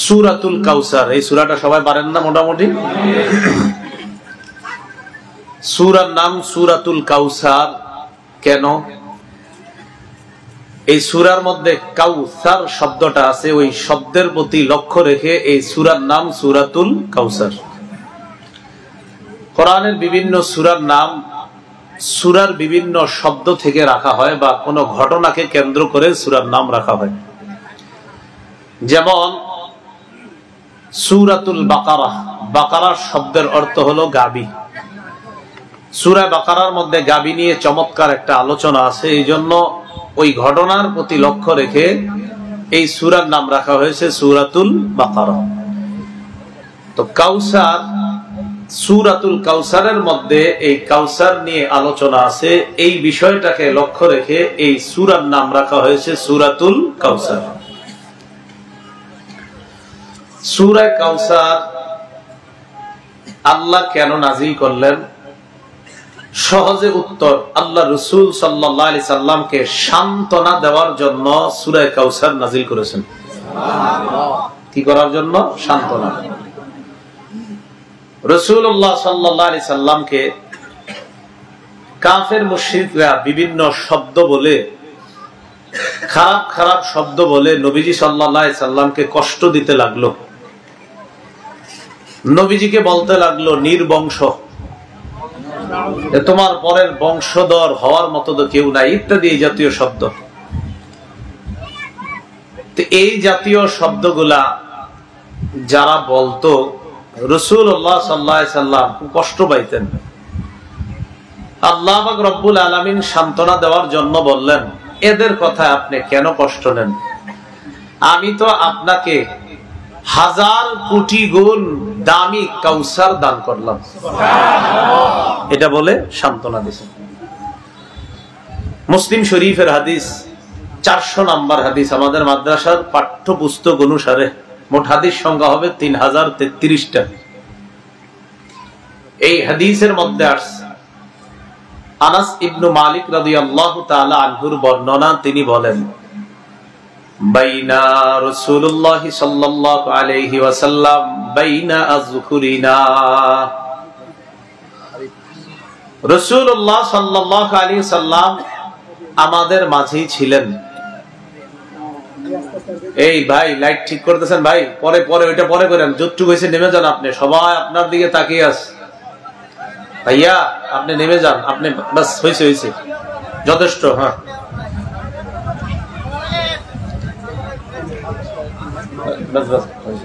সূরাতুল কাউসার, এই সূরাটা সবাই পারেন না মোটামুটি? সূরার নাম সূরাতুল কাউসার কেন? এই সূরার মধ্যে কাউসার শব্দটা আছে, ওই শব্দের প্রতি লক্ষ্য রেখে এই সূরার নাম সূরাতুল কাউসার। কোরআনের বিভিন্ন সূরার নাম সূরার বিভিন্ন শব্দ থেকে রাখা হয় বা কোনো ঘটনাকে কেন্দ্র করে সূরার নাম রাখা হয়। যেমন সূরাতুল বাকারা, বাকারা শব্দের অর্থ হলো গাবি। সূরা বাকারার মধ্যে গাবি নিয়ে চমৎকার একটা আলোচনা আছে, এই জন্য ওই ঘটনার প্রতি লক্ষ্য রেখে এই সূরার নাম রাখা হয়েছে সূরাতুল বাকারা। তো কাউসার, সূরাতুল কাউসারের মধ্যে এই কাউসার নিয়ে আলোচনা আছে, এই বিষয়টাকে লক্ষ্য রেখে এই সূরার নাম রাখা হয়েছে সূরাতুল কাউসার। সূরা কাউসার আল্লাহ কেন নাজিল করলেন? সহজে উত্তর, আল্লাহ রাসূল সাল্লাল্লাহু আলাইহি সাল্লামকে সান্ত্বনা দেওয়ার জন্য সূরা কাউসার নাজিল করেছেন। কি করার জন্য? সান্ত্বনা। রাসূলুল্লাহ সাল্লাল্লাহু আলাইহি সাল্লামকে কাফের মুশরিকরা বিভিন্ন শব্দ বলে, খারাপ খারাপ শব্দ বলে নবীজি সাল্লাল্লাহু আলাইহি সাল্লামকে কষ্ট দিতে লাগলো। নবীজিকে বলতে লাগলো নির্বংশ, তোমার পরের বংশধর হওয়ার মতো তো কেউ নাই, ইত্যাদি এই জাতীয় শব্দ। তো এই জাতীয় শব্দগুলা যারা বলতো রাসূলুল্লাহ সাল্লাল্লাহু আলাইহি সাল্লাম খুব কষ্ট পাইতেন। আল্লাহ পাক রব্বুল আলামিন সান্ত্বনা দেওয়ার জন্য বললেন, এদের কথা আপনি কেন কষ্ট নেন? আমি তো আপনাকে 1000 কোটি গুণ দামি কাউসার দান করলাম। এটা বলে সান্ত্বনা দিয়েছেন। মুসলিম শরীফের হাদিস, 400 নম্বর হাদিস। আমাদের মাদ্রাসার পাঠ্যপুস্তক অনুসারে মোট হাদিস সংখ্যা হবে 3033টা। এই হাদিসের মধ্যে আসছে আনাস ইবনু মালিক রাদিয়াল্লাহু তাআলা আনহুর বর্ণনা। তিনি বলেন, বাইনা রাসূলুল্লাহ সাল্লাল্লাহু আলাইহি ওয়াসাল্লাম বাইনা আযকুরিনা, রাসূলুল্লাহ সাল্লাল্লাহু আলাইহি ওয়াসাল্লাম আমাদের মাঝেই ছিলেন। এই ভাই লাইট ঠিক করতেছেন ভাই, পরে পরে ওইটা পরে করেন, যতটুকু হয়েছে নেমে যান। আপনি সবাই আপনার দিকে তাকিয়ে আছে। ভাইয়া আপনি নেমে যান, আপনি বাস হয়েছে হয়েছে যথেষ্ট। হ্যাঁ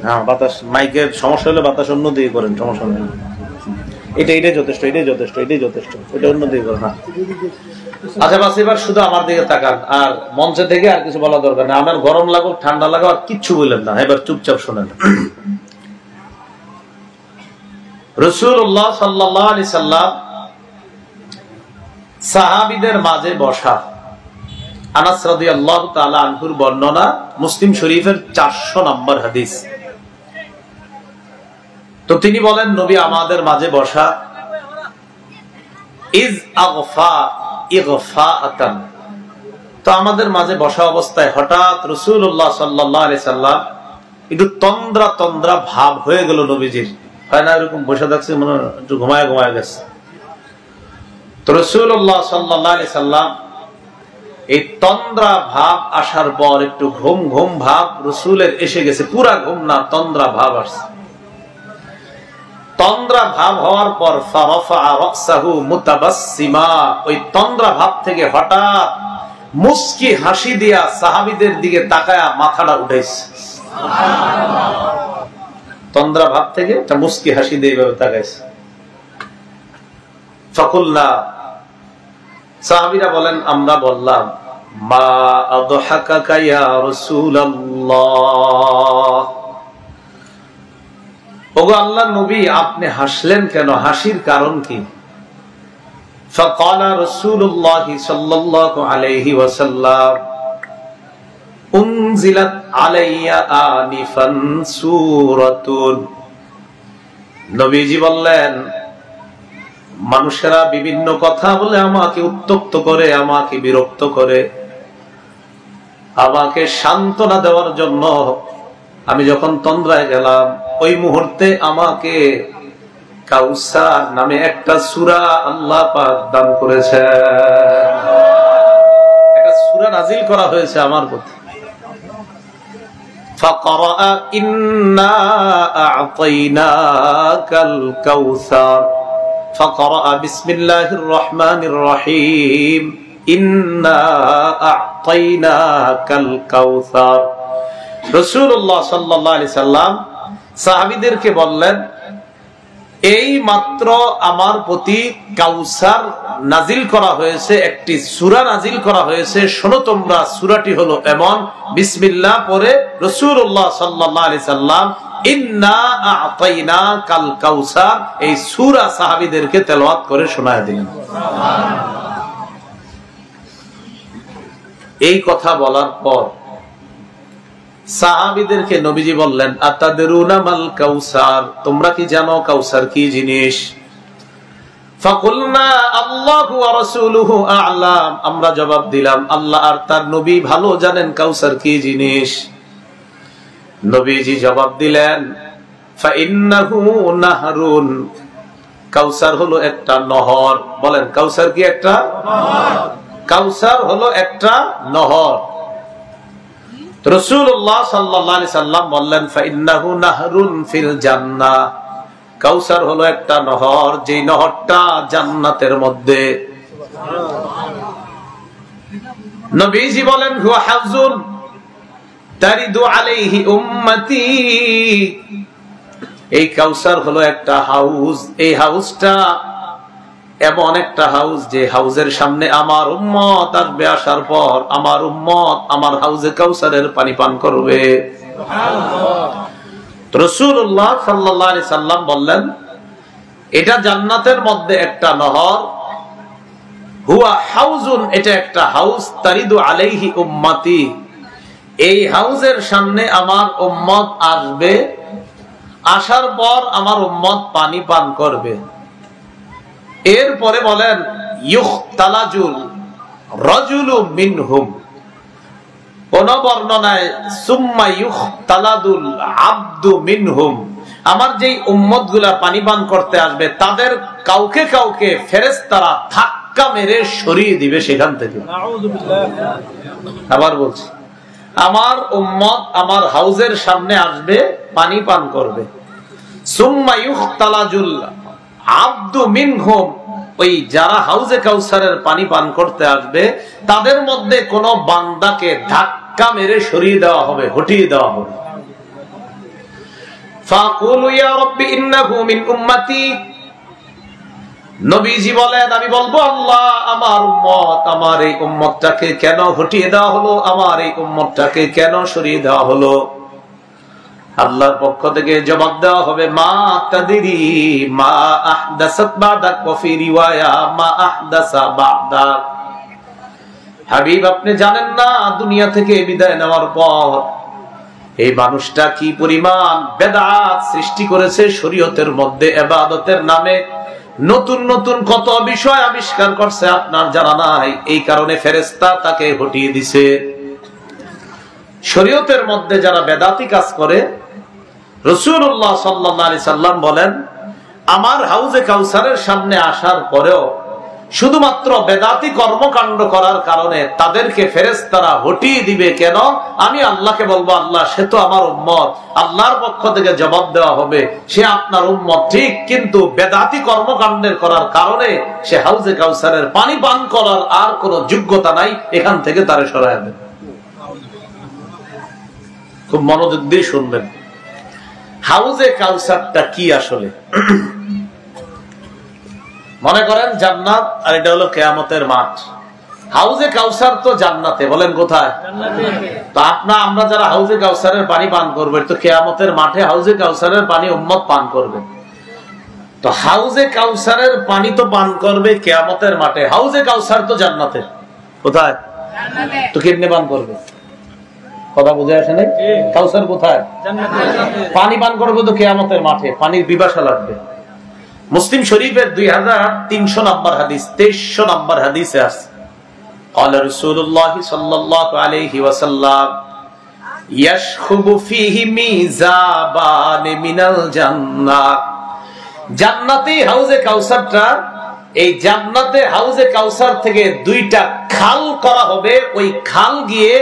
হ্যাঁ, বাতাস মাইকের সমস্যা হলে বাতাস অন্য দিকে করেন, সমস্যা নেই। এটাই যথেষ্ট, এটাই যথেষ্ট, এটাই যথেষ্ট, এটা অন্য দিকে করেন। হ্যাঁ আচ্ছা বাস, এবার শুধু আমার দিকে তাকান, আর মঞ্চে থেকে আর কিছু বলা দরকার নেই। আমার গরম লাগুক ঠান্ডা লাগুক আর কিচ্ছু বললেন না, এবার চুপচাপ শোনেন। রাসূলুল্লাহ সাল্লাল্লাহু আলাইহি সাল্লাম সাহাবীদের মাঝে বসা। আনাস রাদিয়াল্লাহু তাআলা আনহুর বর্ণনা, মুসলিম শরীফের 400 নম্বর হাদিস। তো তিনি বলেন, নবী আমাদের মাঝে বসা। ইজ আগফা ইগফাআতান, তো আমাদের মাঝে বসা অবস্থায় হঠাৎ রাসূলুল্লাহ সাল্লাল্লাহু আলাইহি সাল্লাম একটু তন্দ্রা তন্দ্রা ভাব হয়ে গেল নবীজির। হয় না এরকম বসে থাকছে, মনে একটু ঘুমায় ঘুমায় গেছে। তো রাসূলুল্লাহ সাল্লাল্লাহু আলাইহি সাল্লাম এই তন্দ্রা ভাব আসার পর একটু ঘুম ঘুম ভাব রাসূলের এসে গেছে, পুরা ঘুম না, তন্দ্রা ভাব আসছে। তন্দ্রা ভাব হওয়ার পর ফারাফা রাসাহু মুতাবাসসিমা, ওই তন্দ্রা ভাব থেকে হঠাৎ মুস্কি হাসি দিয়া সাহাবীদের দিকে তাকায়া মাথাটা উঠাইছে। তন্দ্রা ভাব থেকে একটা মুস্কি হাসি দিয়ে এইভাবে তাকাইছে। ফাকুলনা, সাহাবীরা বলেন, আমরা বললাম, মা আদহাকাকা ইয়া রাসূলুল্লাহ, ওগো আল্লাহর নবী আপনি হাসলেন কেন, হাসির কারণ কি? ফাকালা রাসূলুল্লাহ সাল্লাল্লাহু আলাইহি ওয়াসাল্লাম, উনজিলাত আলাইয়া আনিফান সূরাতুন, নবীজি বললেন, মানুষেরা বিভিন্ন কথা বলে আমাকে উত্তক্ত করে, আমাকে বিরক্ত করে, আমাকে সান্ত্বনা দেওয়ার জন্য আমি যখন তন্দ্রায় গেলাম, ওই মুহূর্তে আমাকে কাউসার নামে একটা সূরা আল্লাহ পাক দান করেছে, একটা সূরা নাজিল করা হয়েছে আমার প্রতি। فقرأ إنا أعطيناك الكوثر فقرأ بسم الله الرحمن الرحيم إنا أعطيناك الكوثر। রাসূলুল্লাহ সাল্লাল্লাহু আলাইহি সাল্লাম সাহাবীদেরকে বললেন, এই মাত্র আমার প্রতি কাউসার নাজিল করা হয়েছে, একটি সূরা নাজিল করা হয়েছে, শোনো তোমরা। সূরাটি হলো এমন, বিসমিল্লাহ পড়ে রাসূলুল্লাহ সাল্লাল্লাহু আলাইহি সাল্লাম ইন্না আ'তাইনাকাল কাউসার এই সূরা সাহাবীদেরকে তেলাওয়াত করে শোনায় দিলেন। এই কথা বলার পর সাহাবীদেরকে নবীজি বললেন, আতাদরুনা মাল কাউসার, তোমরা কি জানো কাউসার কি জিনিস? ফাকুলনা আল্লাহু ওয়া রাসূলুহু আ'লাম, আমরা জবাব দিলাম আল্লাহ আর তার নবী ভালো জানেন কাউসার কি জিনিস। নবীজি জবাব দিলেন, ফাইন্নাহু নাহরুন, কাউসার হলো একটা নহর। বলেন কাউসার কি একটা নহর? কাউসার হলো একটা নহর। রাসূলুল্লাহ সাল্লাল্লাহু আলাইহি সাল্লাম বললেন, ফাইন্নাহু নাহরুন ফিল জান্নাহ, কাউসার হলো একটা নহর, যে নহরটা জান্নাতের মধ্যে। নবীজি বলেন, হুয়া হাউজুন তারিদু আলাইহি উম্মতি, এই কাউসার হলো একটা হাউস, এই হাউসটা এমন একটা হাউস যে হাউজের সামনে আমার উম্মত আসবে, আসার পর আমার উম্মত আমার হাউজে কাউসারের পানি পান করবে। রাসূলুল্লাহ সাল্লাল্লাহু আলাইহি সাল্লাম বললেন, এটা জান্নাতের মধ্যে একটা নহর, হুয়া হাউজুন, এটা একটা হাউস, তারিদু আলাইহি উম্মতি, এই হাউজের সামনে আমার উম্মত আসবে, আসার পর আমার উম্মত পানি পান করবে। এরপরে বলেন, ইউখতালাজুল রাজুলু মিনহুম, কোন বর্ণনায় সুম্মা ইউখতালাদুল আবদু মিনহুম, আমার যেই উম্মতগুলা পানি পান করতে আসবে তাদের কাউকে কাউকে ফেরেশতারা ধাক্কা মেরে সরিয়ে দিবে সেখান থেকে। আবার বলছি, আমার উম্মত আমার হাউজের সামনে আসবে, পানি পান করবে। সুম্মা ইউখতালাজুল আবদু মিনহুম, ওই যারা হাউজে কাউসারের পানি পান করতে আসবে তাদের মধ্যে কোন বান্দাকে ধাক্কা মেরে সরিয়ে দেওয়া হবে, হটিয়ে দেওয়া হবে। ফাকুলু ইয়া রাব্বি ইন্নাহু মিন উম্মতি, নবীজি বলেন আমি বলবো আল্লাহ আমার উম্মত, আমার এই উম্মতটাকে কেন হটিয়ে দেওয়া হলো, আমার এই উম্মতটাকে কেন সরিয়ে দেওয়া হলো? আল্লাহর পক্ষ থেকে জবাব দেওয়া হবে, মা তাদরি মা আহদাসাত বাদাক, ওয়া ফি রিওয়ায়া মা আহদাসা বাদাক, হাবিব আপনি জানেন না দুনিয়া থেকে বিদায় নেওয়ার পর এই মানুষটা কি পরিমাণ বেদাত সৃষ্টি করেছে শরীয়তের মধ্যে, ইবাদতের নামে নতুন নতুন কত বিষয় আবিষ্কার করছে আপনার জানা নাই, এই কারণে ফেরেশতা তাকে হটিয়ে দিছে। শরীয়তের মধ্যে যারা বেদাতি কাজ করে, রাসূলুল্লাহ সাল্লাল্লাহু আলাইহি সাল্লাম বলেন আমার হাউজে কাউসারের সামনে আসার পরেও শুধুমাত্র বেদাতি কর্মকাণ্ড করার কারণে তাদেরকে ফেরেশতারা হটিয়ে দিবে কেন? আমি আল্লাহকে বলবো আল্লাহ সে তো আমার উম্মত, আল্লাহর পক্ষ থেকে জবাব দেওয়া হবে সে আপনার উম্মত ঠিক, কিন্তু বেদাতি কর্মকাণ্ডের করার কারণে সে হাউজে কাউসারের পানি পান করার আর কোন যোগ্যতা নাই, এখান থেকে তারে সরায় দেন। খুব মনোযোগ দিয়ে শুনবেন, হাউজে কাউসারটা কি আসলে? মনে করেন জান্নাত আর এটা হলো কিয়ামতের মাঠ। হাউজে কাউসার তো জান্নাতে, বলেন কোথায়? তো আমরা যারা হাউজে কাউসারের পানি পান করবে তো কিয়ামতের মাঠে হাউজে কাউসারের পানি উম্মত পান করবে। তো হাউজে কাউসারের পানি তো পান করবে কিয়ামতের মাঠে, হাউজে কাউসার তো জান্নাতে, কোথায়? তো কেমনে পান করবে? কথা বুঝে আসে নাই? কাউসার কোথায়? পানি পান করবে তো কিয়ামতের মাঠে, পানির পিপাসা লাগবে। মুসলিম শরীফের 2300 নম্বর হাদিস, 2300 নম্বর হাদিসে আছে, قال رسول الله صلى الله عليه وسلم ইয়াশখুবু ফীহি মিযাবান মিনাল জান্নাহ। জান্নাতে হাউজে কাউসারটা, এই জান্নাতে হাউজে কাউসার থেকে দুইটা খাল করা হবে। ওই খাল গিয়ে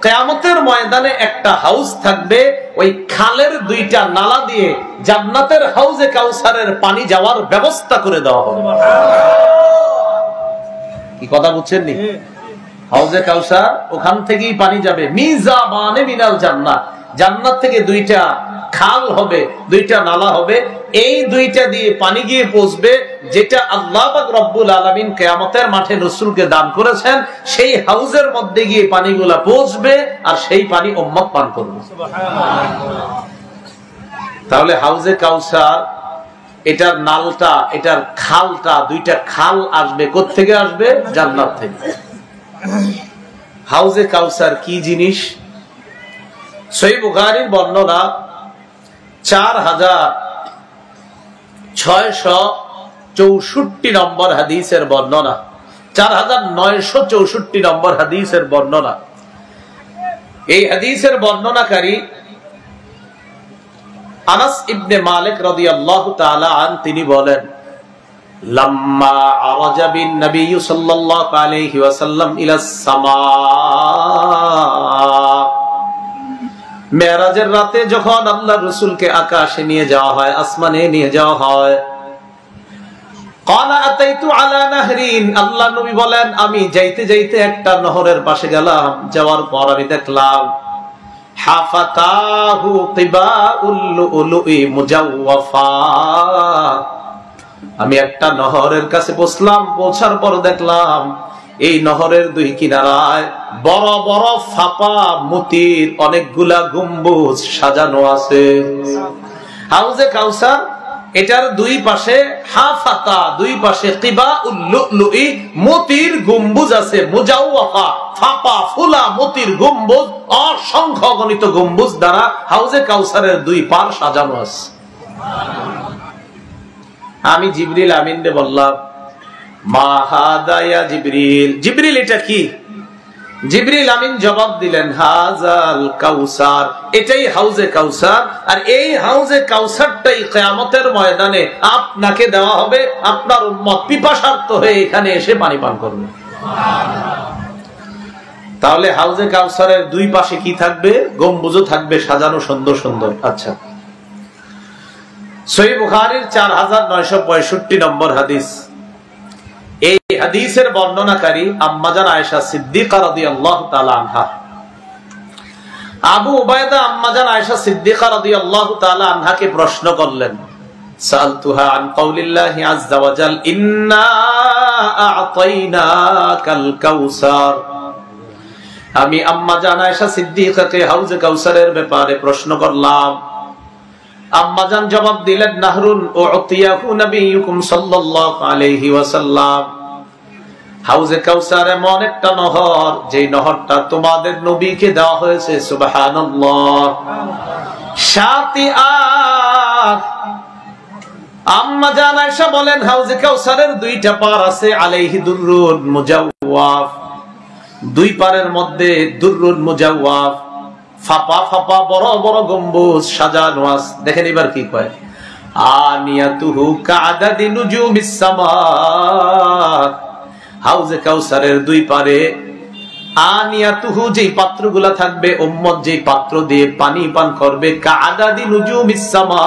কিয়ামতের ময়দানে একটা হাউজ থাকবে, ওই খালের দুইটা নালা দিয়ে জান্নাতের হাউজে কাউসারের পানি যাওয়ার ব্যবস্থা করে দেওয়া হবে। কি কথা বুঝছেন নি? হাউজে কাউসার, ওখান থেকেই পানি যাবে। মিযাবানে মিনাল জান্নাহ, জান্নাত থেকে দুইটা খাল হবে, দুইটা নালা হবে। এই দুইটা দিয়ে পানি গিয়ে পৌঁছবে, যেটা আল্লাহ পাক রব্বুল আলামিন কিয়ামতের মাঠে রাসূলকে দান করেছেন। সেই হাউজের মধ্যে গিয়ে পানিগুলা পৌঁছবে, আর সেই পানি উম্মত পান করবে। তাহলে হাউজে কাউসার, এটার নালটা, এটার খালটা, দুইটা খাল আসবে কোত্থেকে? আসবে জান্নাত থেকে। হাউজে কাউসার কি জিনিস? সহিহ বুখারীর বর্ণনা 4664 নম্বর হাদিসের বর্ণনা, 4964 নম্বর হাদিসের বর্ণনা। এই হাদিসের বর্ণনাকারী আনাস ইবনে মালিক রাদিয়াল্লাহু তাআলা আন, তিনি বলেন, লাম্মা আরাজা বিন নবী সাল্লাল্লাহু আলাইহি ওয়াসাল্লাম ইলাস সামা, মেরাজের রাতে যখন আল্লাহর রাসূলকে আকাশে নিয়ে যাওয়া হয়, আসমানে নিয়ে যাওয়া হয়, ক্বালা আতাইতু আলা নাহরিন, আল্লাহর নবী বলেন, আমি যাইতে যাইতে একটা নহরের পাশে গেলাম। যাওয়ার পর আমি দেখলাম হাফাতাহু কিবাউল লুলুই মুজাওয়াফা, আমি একটা নহরের কাছে বসলাম। পৌঁছার পর দেখলাম এই নহরের দুই কিনারায় বড় বড় ফাপা মতির অনেকগুলা গম্বুজ সাজানো আছে। হাউজে কাউসার, এটার দুই পাশে হাফাতা, দুই পাশে কিবাউল লুলুই মতির গম্বুজ আছে, মুজাওয়াফা, ফাপা ফুলা মতির গম্বুজ, অসংখ্য গণিত গম্বুজ দ্বারা হাউজে কাউসারের দুই পার সাজানো আছে। আমি জিবরিল আমিনকে বললাম, মা হাদা ইয়া জিবরিল, জিবরিল এটা কি? জিবরিল আমিন জবাব দিলেন, হাজাল কাউসার, এটাই হাউজে কাউসার। আর এই হাউজে কাউসারটাই কিয়ামতের ময়দানে আপনাকে দেওয়া হবে। আপনার উম্মত পিপাসার্ত হয়ে এখানে এসে পানি পান করবে। তাহলে হাউজে কাউসারের দুই পাশে কি থাকবে? গম্বুজও থাকবে সাজানো সুন্দর সুন্দর। আচ্ছা, সহিহ বুখারীর 4965 নম্বর হাদিস। এই হাদিসের বর্ণনাকারী আম্মাজান আয়েশা সিদ্দিকা রাদিয়াল্লাহু তাআলা আনহা। আবু উবাইদা আম্মাজান আয়েশা সিদ্দিকা রাদিয়াল্লাহু তাআলা আনহাকে প্রশ্ন করলেন, সালতুহা আন কাউলিল্লাহি আযজা ওয়া জাল, ইন্না আ'তাইনাকাল কাউসার। আমি আম্মাজান আয়েশা সিদ্দিকাকে হাউজে কাউসারের ব্যাপারে প্রশ্ন করলাম। আম্মাজান জবাব দিলেন, নাহরুন উতিয়াহু নবিয়ুকুম সাল্লাল্লাহু আলাইহি ওয়াসাল্লাম, হাউজে কাউসার এমন একটা নহর, যেই নহরটা তোমাদের নবীকে দেওয়া হয়েছে। সুবহানাল্লাহ। শাতিআত, আম্মাজান আয়েশা বলেন, হাউজে কাউসারের দুইটা পার আছে, আলাইহি দুররুন মুজাওয়াফ, দুই পারের মধ্যে দুররুন মুজাওয়াফ, ফাপা ফাপা বড় বড় গম্বুজ সাজানো আছে। দেখেন এবার কি কয়, আনিয়াতুহু কাআদাদি নুজুমিস সামা, হাউজে কাউসারের দুই পারে আনিয়াতুহু, যেই পাত্রগুলা থাকবে, উম্মত যেই পাত্র দিয়ে পানি পান করবে, কাআদাদি নুজুমিস সামা,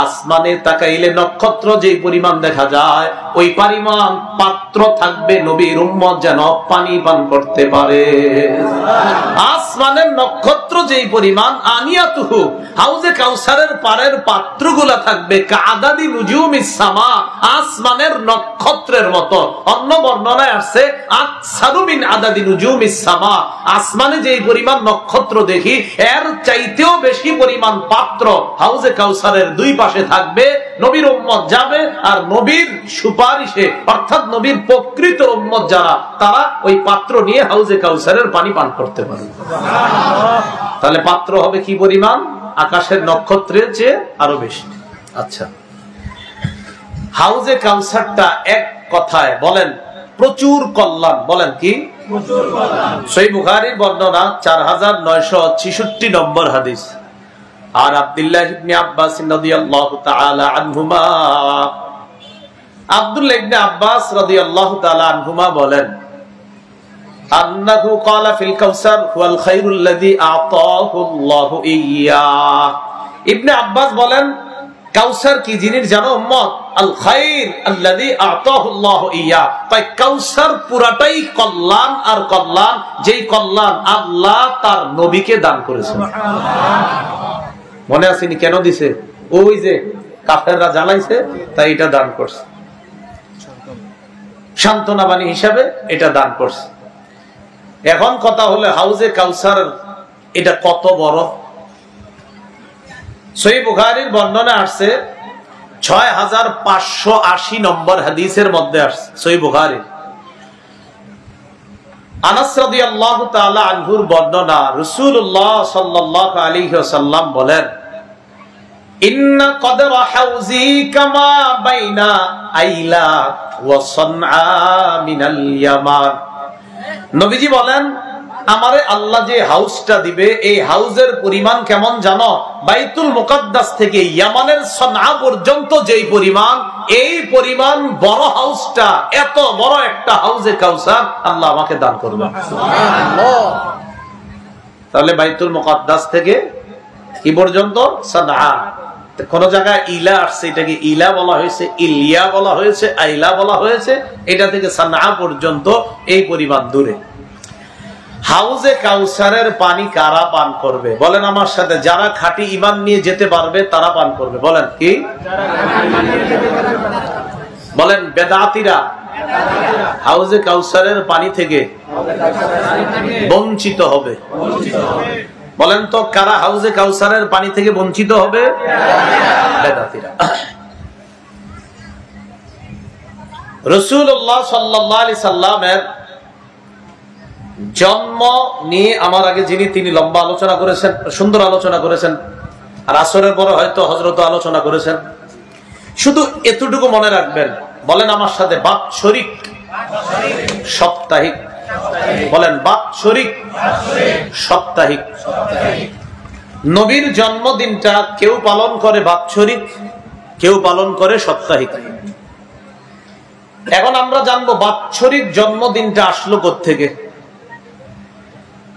আসমানে তাকাইলে নক্ষত্র যেই পরিমাণ দেখা যায়, ওই পরিমাণ পাত্র থাকবে নবীর উম্মত যেন পানি পান করতে পারে। আসমানের নক্ষত্র যেই পরিমাণ, আনিয়াতুহু, হাউজে কাউসারের পারের পাত্রগুলা থাকবে কাআদাদি নুজুমিস সামা, আসমানের নক্ষত্রের মতো। অন্য বর্ণনায় আসছে আকসারু মিন আদাদি নুজুমিস সামা, আসমানে যেই পরিমাণ নক্ষত্র দেখি, এর চাইতেও বেশি পরিমাণ পাত্র হাউজে কাউসারের দুই পাশে থাকবে। নবীর উম্মত যাবে, আর নবীর সুপারিশে, অর্থাৎ নবীর প্রকৃত উম্মত যারা, তারা ওই পাত্র নিয়ে হাউজে কাউসারের পানি পান করতে পারবে। তাহলে পাত্র হবে কি পরিমাণ? আকাশের নক্ষত্রের চেয়ে আরো বেশি। আচ্ছা, হাউজে কাউসারটা এক কথায় বলেন প্রচুর কল্যাণ। বলেন কি? সহিহ বুখারীর বর্ণনা 4966 নম্বর হাদিস। আর আব্দুল্লাহ ইবনে আব্বাস রাদিয়াল্লাহু তাআলা আনহুমা, আব্দুল্লাহ ইবনে আব্বাস রাদিয়াল্লাহু তাআলা আনহুমা বলেন, আন্নাহু ক্বালা ফিল কাউসার হুয়াল খায়রুল্লাযী আ'তাহু আল্লাহু ইয়্যা। ইবনে আব্বাস বলেন, কাউসার কি জিনিস জানো উম্মত? আল খায়র আল্লাযী আ'তাহু আল্লাহু ইয়্যা। তাই কাউসার পুরাটাই কল্যাণ আর কল্যাণ, যেই কল্যাণ আল্লাহ তার নবীকে দান করেছেন। মনে আসেনি কেন দিছে? ওই যে কাফেররা জ্বালাইছে, তাই এটা দান করছে, সান্ত্বনা বাণী হিসাবে এটা দান করছে। এখন কথা হলো হাউজে কাউসার এটা কত বড়? সহিহ বুখারীর বর্ণনা আসছে 6580 নম্বর হাদিসের মধ্যে আসছে সহিহ বুখারী। আনাস রাদিয়াল্লাহু তাআলা আনহুর বর্ণনা, রাসূলুল্লাহ সাল্লাল্লাহু আলাইহি ওয়াসাল্লাম বলেন, ইন্না কদরা হাউজি কামা বাইনা আইলা ওয়া সানআ মিনাল ইয়ামান। নবীজি বলেন, আমারে আল্লাহ যে হাউসটা দিবে, এই হাউজের পরিমাণ কেমন জানো? বাইতুল মুকাদ্দাস থেকে ইয়ামানের সনআ পর্যন্ত যেই পরিমাণ, এই পরিমাণ বড় হাউসটা, এত বড় একটা হাউজে কাউসার আল্লাহ আমাকে দান করবে। সুবহানাল্লাহ। তাহলে বাইতুল মুকাদ্দাস থেকে কি পর্যন্ত? সনআ। কোন জায়গায় ইলা আসছে, এটাকে ইলা বলা হয়েছে, ইলিয়া বলা হয়েছে, আইলা বলা হয়েছে, এটা থেকে সনআ পর্যন্ত এই পরিমাণ দূরে। হাউজে কাউসারের পানি কারা পান করবে? বলেন আমার সাথে, যারা খাঁটি ঈমান নিয়ে যেতে পারবে তারা পান করবে। বলেন কি? বলেন বেদাতীরা হাউজে কাউসারের পানি থেকে বঞ্চিত হবে। বলেন তো কারা হাউজে কাউসারের পানি থেকে বঞ্চিত হবে? বেদাতীরা। রাসূলুল্লাহ সাল্লাল্লাহু আলাইহি সাল্লামের জন্ম নিয়ে আমার আগে তিনি লম্বা আলোচনা করেছেন, সুন্দর আলোচনা করেছেন, আর আসরের পরে হয়তো হযরত আলোচনা করেছেন। শুধু এতটুকু মনে রাখবেন, বলেন আমার সাথে, বাৎসরিক সাপ্তাহিক। বলেন বাৎসরিক সাপ্তাহিক। নবীর জন্মদিনটা কেউ পালন করে বাৎসরিক, কেউ পালন করে সাপ্তাহিক। এখন আমরা জানবো বাৎসরিক জন্মদিনটা আসলো কোত্থেকে।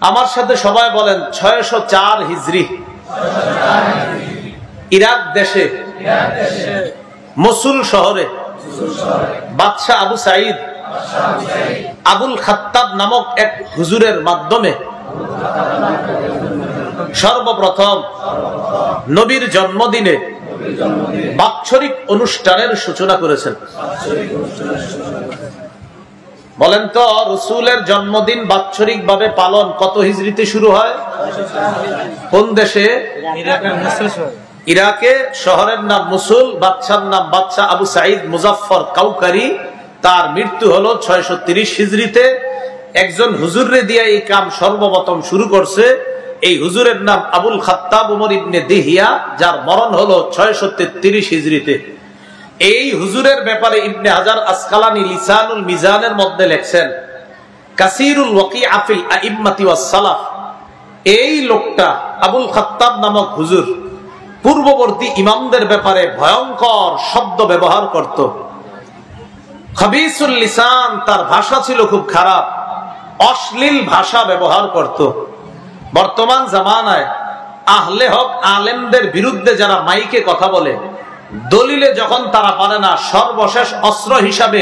আমার সাথে সবাই বলেন 604 হিজরি, ইরাক দেশে মসুল শহরে বাদশাহ আবু সাঈদ আবুল খাত্তাব নামক এক হুজুরের মাধ্যমে সর্বপ্রথম নবীর জন্মদিনে বাৎসরিক অনুষ্ঠানের সূচনা করেছেন। বলেন তো রাসূলের জন্মদিন বাৎসরিক ভাবে পালন কত হিজরিতে শুরু হয়? কোন দেশে? ইরাকে। শহরের নাম মুসুল, বাদশার নাম বাদশাহ আবু সাঈদ মুজাফফর কাউকারি। তার মৃত্যু হলো 630 হিজরিতে। একজন হুজুরে দিয়ে এই কাম সর্বপ্রথম শুরু করছে। এই হুজুরের নাম আবুল খাত্তাব উমর ইবনে দিহিয়া, যার মরণ হলো 633 হিজরিতে। এই হুজুরের ব্যাপারে ইবনে হাজার আসকালানী লিসানুল মিজানের মধ্যে লেখছেন, কাসীরুল ওয়াকিআ ফিল আইম্মাতি ওয়াস সালাফ। এই লোকটা আবুল খাত্তাব নামক হুজুর পূর্ববর্তী ইমামদের ব্যাপারে ভয়ঙ্কর শব্দ ব্যবহার করত। খাবিসুল লিসান, তার ভাষা ছিল খুব খারাপ, অশ্লীল ভাষা ব্যবহার করত। বর্তমান জামানায় আহলে হক আলেমদের বিরুদ্ধে যারা মাইকে কথা বলে, দলিলে যখন তারা পারে না, সর্বশেষ অস্ত্র হিসাবে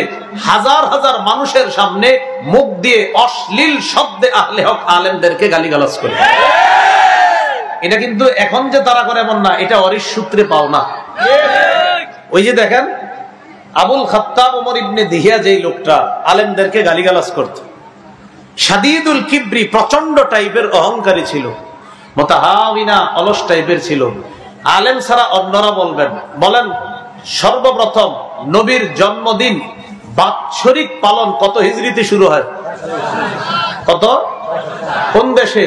হাজার হাজার মানুষের সামনে মুখ দিয়ে অশ্লীল শব্দে আহলে হক আলেমদেরকে গালিগালাজ করে। এটা কিন্তু এখন যে তারা করে এমন না, এটা অরিশ সূত্রে পাও না। ওই যে দেখেন আবুল খাত্তাব ওমর ইবনে দিহিয়া, যেই লোকটা আলেমদেরকে গালিগালাজ করত, শাদীদুল কিবরি, প্রচন্ড টাইপের অহংকারী ছিল, মুতাহাওয়িনা, অলস টাইপের ছিল। আলেম ছাড়া অন্যরা বলবেন। বলেন সর্বপ্রথম নবীর জন্মদিন বাৎসরিক পালন কত হিজরিতে শুরু হয়? কত? কোন দেশে?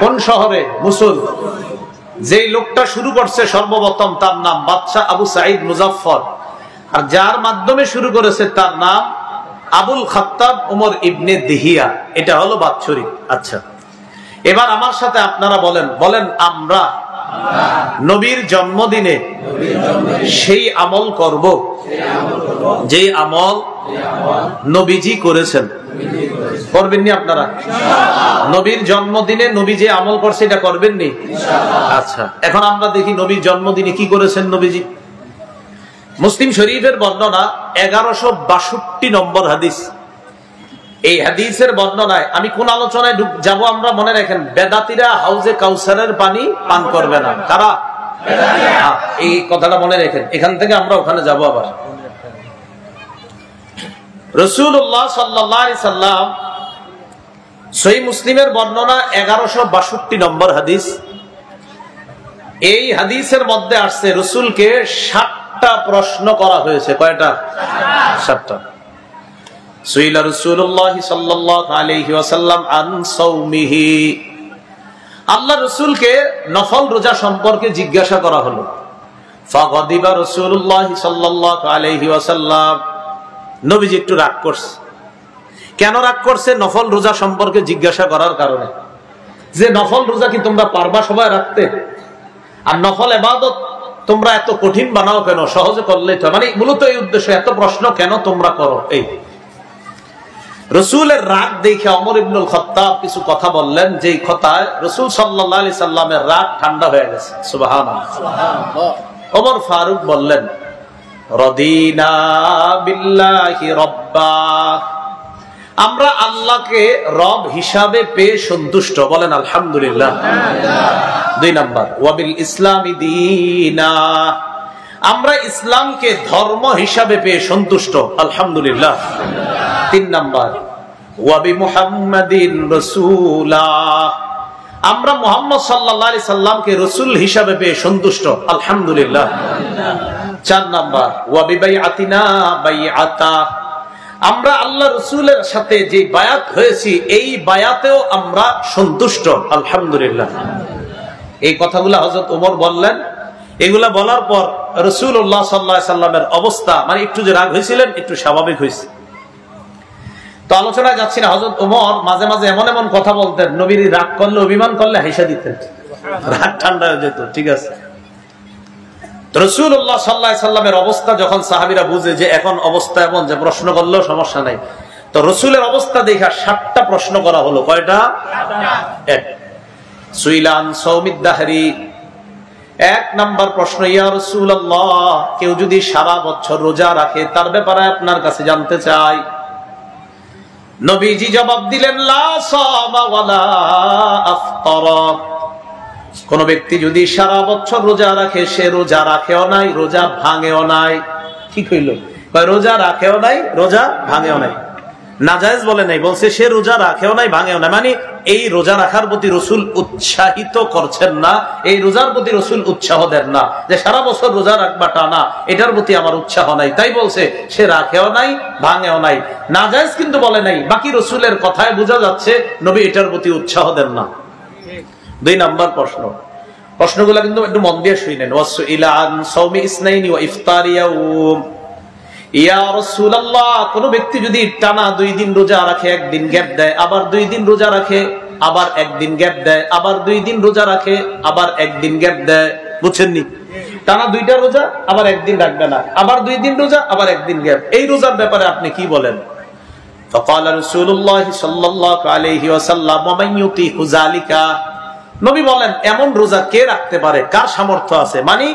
কোন শহরে? মুসুল। যেই লোকটা শুরু করছে সর্বপ্রথম, তার নাম বাদশাহ আবু সাঈদ মুজাফফর, আর যার মাধ্যমে শুরু করেছে তার নাম আবুল খাত্তাব ওমর ইবনে দিহিয়া, এটা হলো বাৎসরিক। আচ্ছা, এবার আমার সাথে আপনারা বলেন আমরা নবীর জন্মদিনে সেই আমল করব যে আমল নবীজি করেছেন। করবেননি আপনারা? নবীর জন্মদিনে নবী যে আমল করছে এটা করবেননি? আচ্ছা, এখন আমরা দেখি নবীর জন্মদিনে কি করেছেন নবীজি। মুসলিম শরীফের বর্ণনা 1162 নম্বর হাদিস। এই হাদিসের বর্ণনায় আমি কোন আলোচনায় যাব আমরা মনে রাখেন, বেদাতীরা হাউজে কাউসারের পানি পান করবে না। কারা? এই কথাটা মনে রাখেন, এখান থেকে আমরা ওখানে যাব। আবার রাসূলুল্লাহ সাল্লাল্লাহু আলাইহি সাল্লাম, সহিহ মুসলিমের বর্ণনা 1162 নম্বর হাদিস। এই হাদিসের মধ্যে আসছে রাসূলকে 7টা প্রশ্ন করা হয়েছে। কয়টা? 7টা। সুইলা রাসূলুল্লাহ সাল্লাল্লাহু আলাইহি ওয়াসাল্লাম আন সাওমিহি, আল্লাহ রাসূলকে নফল রোজা সম্পর্কে জিজ্ঞাসা করা হলো। ফাগাদিবা রাসূলুল্লাহ সাল্লাল্লাহু আলাইহি ওয়াসাল্লাম, নবীজি একটু রাগ করছে। কেন রাগ করছে? নফল রোজা সম্পর্কে জিজ্ঞাসা করার কারণে। যে নফল রোজা কি তোমরা পারবা সবাই রাখতে? আর নফল ইবাদত তোমরা এত কঠিন বানাও কেন? সহজে করলেই তো। মানে মূলত এই উদ্দেশ্য, এত প্রশ্ন কেন তোমরা করো? এই রাসূলের রাগ দেখে ওমর ইবনুল খাত্তাব কিছু কথা বললেন, যেই কথায় রাসূল সাল্লাল্লাহু আলাইহি সাল্লামের রাগ ঠান্ডা হয়ে গেছে। সুবহানাল্লাহ। ওমর ফারুক বললেন, রাদিনা বিল্লাহি রাব্বা, আমরা আল্লাহকে রব হিসাবে পেয়ে সন্তুষ্ট। বলেন আলহামদুলিল্লাহ। 2 নাম্বার, ওয়াবিল ইসলামি দীনা, আমরা ইসলামকে ধর্ম হিসাবে পেয়ে সন্তুষ্ট। আলহামদুলিল্লাহ। 3 নাম্বার, ওয়াবি মুহাম্মাদিন রাসূলা, আমরা মুহাম্মদ সাল্লাল্লাহু আলাইহি সাল্লামকে রাসূল হিসাবে পেয়ে সন্তুষ্ট। আলহামদুলিল্লাহ। 4 নাম্বার, ওয়াবি বাইআতিনা বাইআতা, আমরা আল্লাহ রাসূলের সাথে যে বায়াত হয়েছি এই বায়াতেও আমরা সন্তুষ্ট। আলহামদুলিল্লাহ। এই কথাগুলো হযরত ওমর বললেন। এগুলা বলার পর রাসূলুল্লাহ সাল্লাল্লাহু আলাইহি সাল্লামের অবস্থা, মানে একটু যে রাগ হয়েছিলেন একটু স্বাভাবিক হয়েছে। তো আলোচনায় যাচ্ছি না, হযরত ওমর মাঝে মাঝে এমন এমন কথা বলতেন, নবীর রাগ করলে অভিমান করলে হাসা দিতেন, রাগ ঠান্ডা হয়ে যেত। ঠিক আছে, রাসূলুল্লাহ সাল্লাল্লাহু আলাইহি সাল্লামের অবস্থা যখন সাহাবীরা বুঝে যে এখন অবস্থা এমন যে প্রশ্ন করলেও সমস্যা নাই, তো রাসূলের অবস্থা দেখা 7টা প্রশ্ন করা হলো। কয়টা? 1, সুইলান সাওমিদ দাহরি, 1 নাম্বার প্রশ্ন, ইয়া রাসূলুল্লাহ, কেউ যদি সারা বছর রোজা রাখে তার ব্যাপারে আপনার কাছে জানতে চাই। নবীজি জবাব দিলেন, লা সামা ওয়ালা আফতারা, কোন ব্যক্তি যদি সারা বছর রোজা রাখে সে রোজা রাখেও নাই, রোজা ভাঙেও নাই। কি কইল? রোজা রাখেও নাই, রোজা ভাঙেও নাই। নাজায়েজ বলে নাই, বলছে সে রোজা রাখেও নাই, ভাঙেও নাই। মানে এই রোজা রাখার প্রতি রাসূল উৎসাহিত করছেন না, এই রোজার প্রতি রাসূল উৎসাহ দেন না যে সারা বছর রোজা রাখবা টানা, এটার প্রতি আমার উৎসাহ নাই। তাই বলছে সে রাখেও নাই, ভাঙেও নাই। নাজায়েজ কিন্তু বলে নাই। বাকি রাসূলের কথায় বোঝা যাচ্ছে নবী এটার প্রতি উৎসাহ দেন না। 2 নাম্বার প্রশ্ন, প্রশ্নগুলো কিন্তু একটু মন দিয়ে শুনেন। ওয়াসুইলা আন সাওমি ইসনাইনি ওয়া ইফতারি ইয়াউম, ইয়া রাসূলুল্লাহ, কোন ব্যক্তি যদি টানা 2 দিন রোজা রাখে, 1 দিন গ্যাপ দেয়, আবার 2 দিন রোজা রাখে, আবার 1 দিন গ্যাপ দেয়, আবার 2 দিন রোজা রাখে, আবার 1 দিন গ্যাপ দেয়, বুঝছেননি? টানা 2টা রোজা, আবার 1 দিন রাখবে না, আবার 2 দিন রোজা, আবার 1 দিন গ্যাপ, এই রোজার ব্যাপারে আপনি কি বলেন? ফাকাল রাসূলুল্লাহ সাল্লাল্লাহু আলাইহি ওয়াসাল্লাম, ওয়া মান ইউতিহু যালিকা, নবী বলেন এমন রোজা কে রাখতে পারে, কার সামর্থ্য আছে? মানে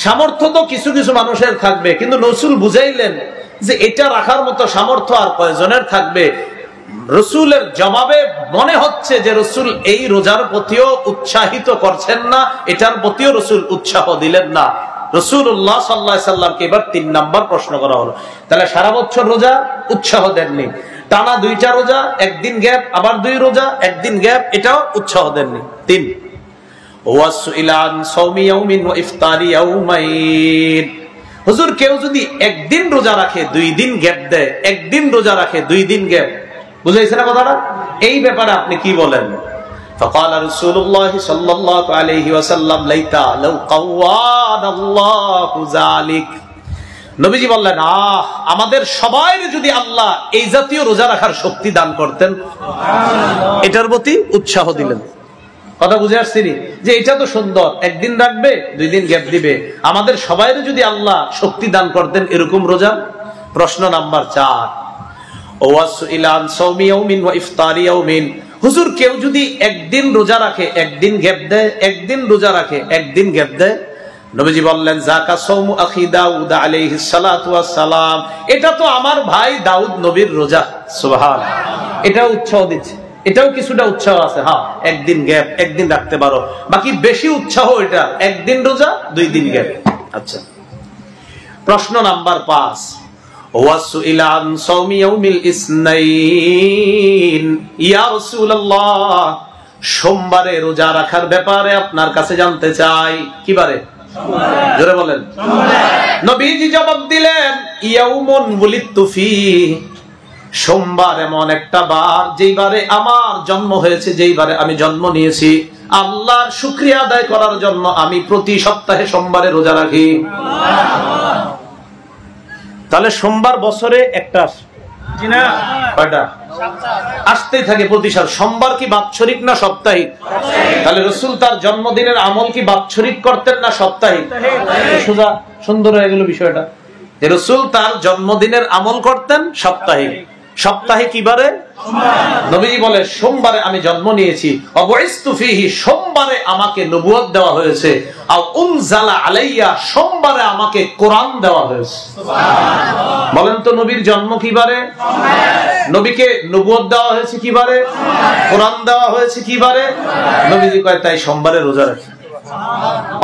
সামর্থ্য তো কিছু কিছু মানুষের থাকবে, কিন্তু রাসূল বুঝাইলেন যে এটা রাখার মতো সামর্থ্য আর কয়জনের থাকবে। রাসূলের জবাবে মনে হচ্ছে যে রাসূল এই রোজার প্রতিও উৎসাহিত করছেন না, এটার প্রতিও রাসূল উৎসাহ দিলেন না। রাসূলুল্লাহ সাল্লাল্লাহু আলাইহি সাল্লামকে এবার 3 নাম্বার প্রশ্ন করা হলো, তাহলে সারা বছর রোজা উৎসাহ দেননি, টানা 2টা রোজা, 1 দিন গ্যাপ, আবার 2 রোজা, 1 দিন গ্যাপ, এটাও উৎসাহ দেননি। 3, ওয়াসুইলান সাওমি ইয়াউমিন ওয়া ইফতারি ইয়াউমাইন, হুজুর কেউ যদি 1 দিন রোজা রাখে 2 দিন গ্যাপ দেয়, 1 দিন রোজা রাখে 2 দিন গ্যাপ, বুঝাইছে না কথাটা? এই ব্যাপারে আপনি কি বলেন? ফাকাল রাসূলুল্লাহ সাল্লাল্লাহু আলাইহি ওয়াসাল্লাম, লাইতা লাউ কাওয়ানাল্লাহু যালিক, নবীজি বললেন, আমাদের সবাই যদি আল্লাহ এই জাতীয় রোজা রাখার শক্তি দান করতেন, এটার প্রতি উৎসাহ দিলেন। কথা বুঝে আসছি যে এটা তো সুন্দর, একদিন রাখবে 2 দিন গ্যাপ দিবে, আমাদের সবাই যদি আল্লাহ শক্তি দান করতেন এরকম রোজা। প্রশ্ন নাম্বার 4, হুজুর কেউ যদি একদিন রোজা রাখে, একদিন গ্যাপ দেয়, একদিন রোজা রাখে, একদিন গ্যাপ দেয়, নবীজি বললেন যাকা সাওমু আখি দাউদ আলাইহিস সালাতু ওয়াস সালাম, এটা তো আমার ভাই দাউদ নবীর রোজা। সুবহানাল্লাহ, এটা উৎসাহ দিচ্ছে, এটাও কিছুটা উৎসাহ আছে। হ্যাঁ, একদিন গ্যাপ, একদিন রাখতে পারো, বাকি বেশি উৎসাহ এটা একদিন রোজা 2 দিন গ্যাপ। আচ্ছা, প্রশ্ন নাম্বার 5, ওয়াসুইলা আন সাওমি ইয়াউমিল ইসনাইন, ইয়া রাসূলুল্লাহ সোমবারে রোজা রাখার ব্যাপারে আপনার কাছে জানতে চাই। কি বারে? জোরে বলেন। নবীজি জবাব দিলেন, ইয়াউমুন বুলিতু ফি, সোমবার এমন একটা বার যেই বারে আমার জন্ম হয়েছে, যেই বারে আমি জন্ম নিয়েছি, আল্লাহর শুকরিয়া আদায় করার জন্য আমি প্রতি সপ্তাহে সোমবারে রোজা রাখি। তাহলে সোমবার বছরে একটা কয়টা আসতেই থাকে প্রতি সাল। সোমবার কি বাৎসরিক না সাপ্তাহিক? তাহলে রাসূল তার জন্মদিনের আমল কি বাৎসরিক করতেন না সাপ্তাহিক? সোজা সুন্দর হয়ে গেল বিষয়টা, যে রাসূল তার জন্মদিনের আমল করতেন সাপ্তাহিক। সপ্তাহে কি বারে? নবীজি বলে সোমবারে আমি জন্ম নিয়েছি, অবইস্তু ফিহি, সোমবারে আমাকে নবুয়ত দেওয়া হয়েছে, আও উনজালা আলাইয়া, সোমবারে আমাকে কোরআন দেওয়া হয়েছে। সুবহানাল্লাহ। বলেন তো নবীর জন্ম কি বারে? নবীকে নবুয়ত দেওয়া হয়েছে কি বারে? কোরআন দেওয়া হয়েছে কি বারে? নবীজি কয় তাই সোমবারে রোজা রাখি।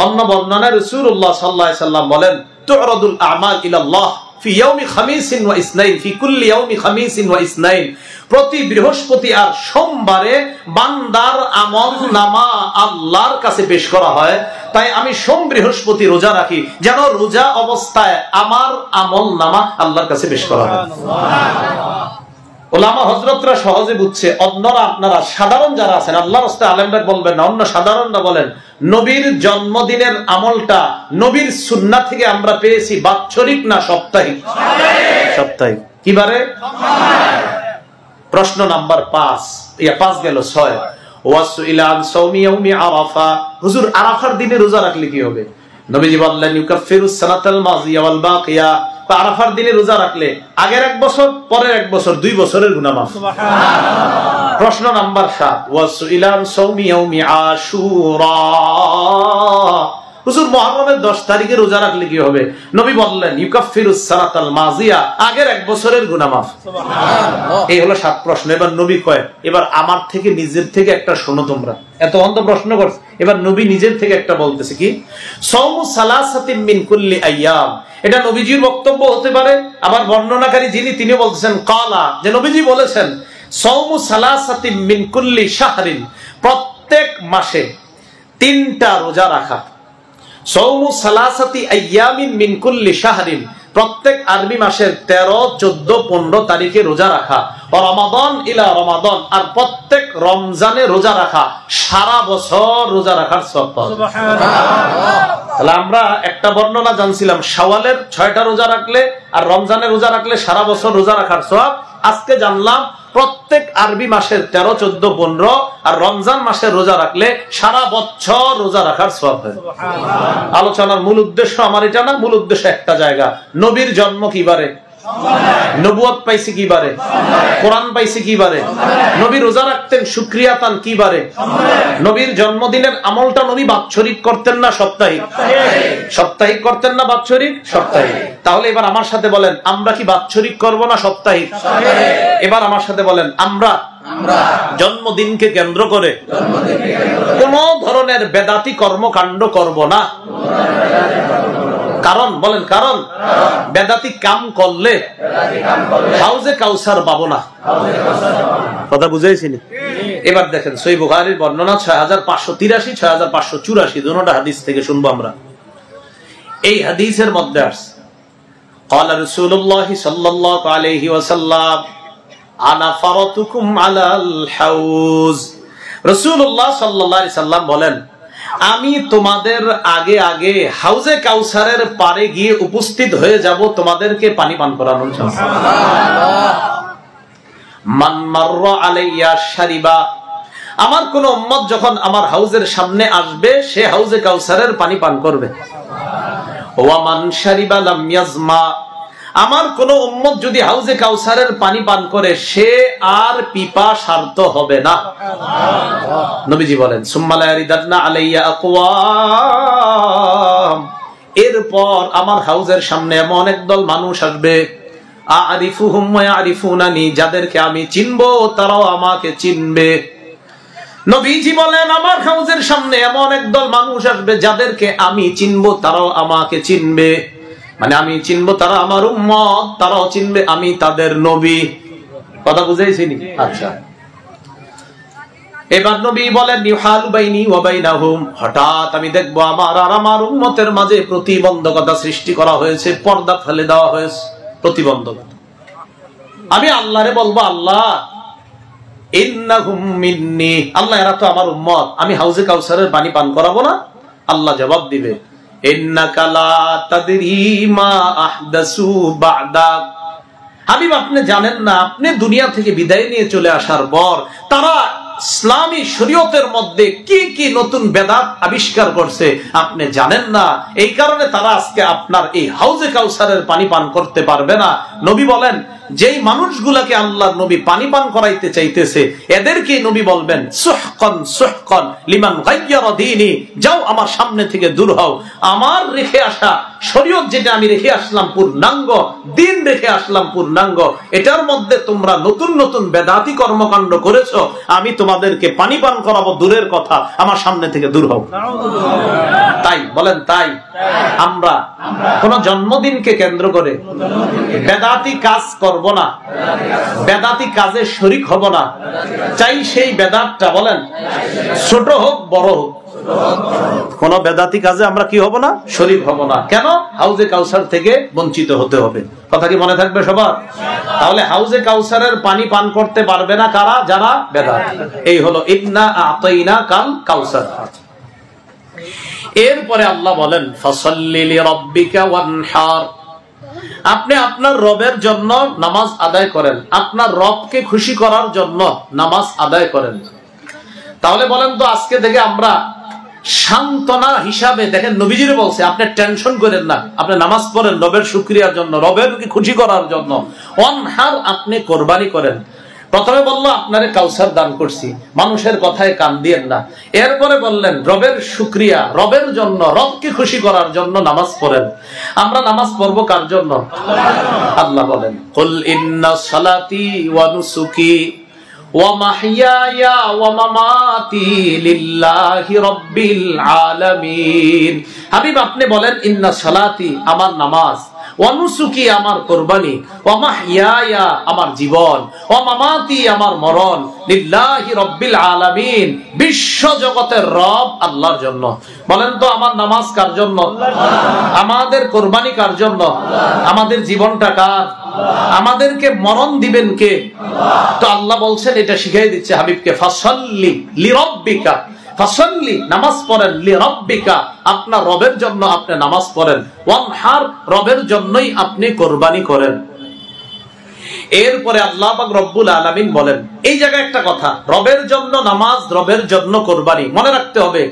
অন্য বর্ণনায় রাসূলুল্লাহ সাল্লাল্লাহু আলাইহি সাল্লাম বলেন, তু'রাদুল আমাল ইলাল্লাহ ফি ইয়াউমি খামিসিন ওয়া ইসনাইন, ফি কুল্লি ইয়াউমি খামিসিন ওয়া ইসনাইন, প্রতি বৃহস্পতি আর সোমবারে বান্দার আমল নামা আল্লাহর কাছে পেশ করা হয়। তাই আমি সোম বৃহস্পতি রোজা রাখি, যেন রোজা অবস্থায় আমার আমল নামা আল্লাহর কাছে পেশ করা হয়। ওলামা হযরতরা সহজে বুঝছে, অন্যরা আপনারা সাধারণ যারা আছেন, আল্লাহর রাস্তায় আলেমরা বলবেন না, অন্য সাধারণরা বলেন নবীর জন্মদিনের আমলটা নবীর সুন্নাহ থেকে আমরা পেয়েছি বাৎসরিক না সাপ্তাহিক? সাপ্তাহিক। কি বারে? প্রশ্ন নাম্বার 5 গেল 6, ওয়াসুইলা আন সাওমি ইয়াউমি আরাফা, হুজুর আরাফার দিনে রোজা রাখলে কি হবে? নবীজি বললেন, ইউকাফিরুস সানাতাল মাযিয়া ওয়াল বাকিয়া, আরাফার দিনে রোজা রাখলে আগের 1 বছর, পরের 1 বছর, 2 বছরের গুনাহ মাফ। সুবহানাল্লাহ। প্রশ্ন নাম্বার 7, ওয়াসুইলা আন সাওমি ইয়াউমি আশুরা, হুজুর মুহররমের 10 তারিখে রোজা রাখলে কি হবে? নবী বললেন, ইউকাফিরুস সানাতাল মাযিয়া, আগের 1 বছরের গুনাহ মাফ। সুবহানাল্লাহ। এই হলো 7 প্রশ্ন। এবার নবী কয়, এবার আমার থেকে নিজের থেকে একটা শোনো তোমরা। এত অন্ত প্রশ্ন করছে, এবার নবী নিজের থেকে একটা বলতেছে, কি? সাওমু সালাসাতিন মিন কুল্লি আইয়াম, এটা নবীজির বক্তব্য হতে পারে, আবার বর্ণনাকারী যিনি তিনি বলতেছেন কালা, যে নবীজি বলেছেন সাওমু সালাসাতিন মিন কুল্লি শাহরিন, প্রত্যেক মাসে 3টা রোজা রাখা। সাওমু সালাসাতি আইয়ামিন মিন কুল্লি শাহরিন, প্রত্যেক আরবি মাসের 13, 14, 15 তারিখে রোজা রাখা। রমাদান ইলা রমাদান, আর প্রত্যেক রমজানে রোজা রাখা, সারা বছর রোজা রাখার সওয়াব পাওয়া যায়। সুবহানাল্লাহ। তাহলে আমরা একটা বর্ণনা জানছিলাম শাওয়ালের 6টা রোজা রাখলে আর রমজানের রোজা রাখলে সারা বছর রোজা রাখার সওয়াব। আজকে জানলাম প্রত্যেক আরবি মাসের 13, 14, 15 আর রমজান মাসের রোজা রাখলে সারা বছর রোজা রাখার সওয়াব হয়। সুবহানাল্লাহ। আলোচনার মূল উদ্দেশ্য আমার এটা না, মূল উদ্দেশ্য একটা জায়গা, নবীর জন্ম কি বারে? নবুয়ত পাইছে কি বারে? কোরআন পাইছে কি বারে? নবী রোজা রাখতেন শুকরিয়া তান কি বারে? নবীর জন্মদিনের আমলটা নবী বাৎসরিক করতেন না সাপ্তাহিক? সাপ্তাহিক করতেন না বাৎসরিক? সাপ্তাহিক। তাহলে এবার আমার সাথে বলেন, আমরা কি বাৎসরিক করব না সাপ্তাহিক? এবার আমার সাথে বলেন, আমরা জন্মদিনকে কেন্দ্র করে কোন ধরনের বেদাতি কর্মকাণ্ড করব না। কারণ বলেন, কারণ বেদাতি কাম করলে হাউজে কাউসার পাবো না। কথা বুঝাইছি? এবার দেখেন সহিহ বুখারীর বর্ণনা 6583, 6584, দুটোটা হাদিস থেকে শুনবো আমরা। এই হাদিসের মধ্যে আছে, قال رسول الله صلى الله عليه وسلم আনা ফারাতুকুম আলাল হাউজ, রাসূলুল্লাহ সাল্লাল্লাহু আলাইহি সাল্লাম বলেন, আমি তোমাদের আগে আগে হাউজে কাউসারের পারে গিয়ে উপস্থিত হয়ে যাব তোমাদেরকে পানি পান করানোর জন্য। মান মাররা আলাইয়া শারিবা, আমার কোন উম্মত যখন আমার হাউজের সামনে আসবে সে হাউজে কাউসারের পানি পান করবে। ওয়া মান শারিবা লাম ইয়াজমা, আমার কোন উম্মত যদি হাউজে কাউসারের পানি পান করে সে আর পিপাসার্ত হবে না। নবীজি বলেন সুম্মা লা ইয়ারিদান্না আলাইয়া আকওয়াম, এরপর আমার হাউজের সামনে এমন একদল মানুষ আসবে, আরিফুহুম ওয়া ইয়ারিফুনানি, যাদেরকে আমি চিনবো তারাও আমাকে চিনবে। নবীজি বলেন আমার হাউজের সামনে এমন একদল মানুষ আসবে যাদেরকে আমি চিনবো তারাও আমাকে চিনবে, মানে আমি চিনবো তারা আমার উম্মত, তারাও চিনবে আমি তাদের নবী। কথা বুঝাইছি নি? আচ্ছা, এবার নবী বলেন ইউহালু বাইনি ওয়া বাইনাহুম, হঠাৎ আমি দেখবো আমার আর আমার উম্মতের মাঝে প্রতিবন্ধকতা সৃষ্টি করা হয়েছে, পর্দা ফেলে দেওয়া হয়েছে, প্রতিবন্ধকতা। আমি আল্লাহরে বলবো আল্লাহ ইন্নাহুম মিন্নি, আল্লাহ এরা তো আমার উম্মত, আমি হাউজে কাউসারের পানি পান করাবো না? আল্লাহ জবাব দিবে ইন্নাকা লা তাদরি মা আহদাসু বা'দাক, হাবিব আপনি জানেন না, আপনি দুনিয়া থেকে বিদায় নিয়ে চলে আসার পর তারা ইসলামী শরীয়তের মধ্যে কি কি নতুন বেদাত আবিষ্কার করছে আপনি জানেন না, এই কারণে তারা আজকে আপনার এই হাউজে কাউসারের পানি পান করতে পারবে না। নবী বলেন যেই মানুষগুলাকে আল্লাহর নবী পানি পান করাইতে চাইতেছে এদেরকে নবী বলবেন সুহকান সুহকান লিমান গায়্যারা দীনি, যাও আমার সামনে থেকে দূর হও, আমার রেখে আসা শরীয়ত যেটা আমি রেখে আসলাম পূর্ণাঙ্গ, দিন রেখে আসলাম পূর্ণাঙ্গ, এটার মধ্যে তোমরা নতুন নতুন বেদাতি কর্মকাণ্ড করেছো, আমি তোমাদেরকে পানি পান করাবো দূরের কথা, আমার সামনে থেকে দূর হও। তাই বলেন, তাই আমরা কোন জন্মদিনকে কেন্দ্র করে বেদাতি কাজ করব না, বেদাতি কাজে শরীক হব না, চাই সেই বেদাতটা বলেন ছোট হোক বড় হোক, কোন বেদাতি কাজে আমরা কি হব না, শরীক হব না। কেন? হাউজে কাউসার থেকে বঞ্চিত হতে হবে। কথা কি মনে থাকবে সবার? তাহলে হাউজে কাউসারের পানি পান করতে পারবে না কারা? যারা বেদাতি। এই হলো ইন্না আতাইনা কাল কাউসার। এরপরে আল্লাহ বলেন ফাসাল্লি লিরাব্বিকা ওয়ানহার, আপনি আপনার রবের জন্য নামাজ আদায় করেন, আপনার রবকে খুশি করার জন্য নামাজ আদায় করেন। তাহলে বলেন তো আজকে থেকে আমরা সান্ত্বনা হিসাবে দেখেন নবীজিরে বলছে আপনি টেনশন করেন না, আপনি নামাজ পড়েন রবের শুকরিয়ার জন্য, রবের খুশি করার জন্য। ওয়ানহার, আপনি কোরবানি করেন। প্রথমে বললো আপনারে কাউসার দান করছি, মানুষের কথায় কান দিয়েন না। এরপরে বললেন রবের শুকরিয়া, রবের জন্য, রবকে খুশি করার জন্য নামাজ পড়েন। আমরা নামাজ পড়বো কার জন্য? আল্লাহ বলেন কুল ইন্না সালাতি ওয়া নুসুকি ওয়া মাহইয়ায়া ওয়া মামাতি লিল্লাহি রাব্বিল আলামিন। হাবিব আপনি বলেন ইন্না সালাতি, আমার নামাজ, ওয়া নুসুকি, আমার কুরবানি, ওয়া মাহইয়ায়া, আমার জীবন, ওয়া মামাতি, আমার মরণ, লিল্লাহি রাব্বিল আলামিন, বিশ্ব জগতের রব আল্লাহর জন্য। বলেন তো আমার নামাজ কার জন্য? আমাদের কুরবানি কার জন্য? আমাদের জীবনটা কার? আমাদেরকে মরণ দিবেন কে? তো আল্লাহ বলছেন এটা শিখিয়ে দিচ্ছে হাবিবকে ফাসাল্লি লিরাব্বিকা, ফাসাল্লি, নামাজ পড়েন, লিরাব্বিকা, আপনার রবের জন্য আপনি নামাজ পড়েন, ওয়ানহার, রবের জন্যই আপনি কুরবানি করেন। এরপরে আল্লাহ পাক রব্বুল আলামিন বলেন এই জায়গায় একটা কথা, রবের জন্য নামাজ, রবের জন্য কুরবানি। মনে রাখতে হবে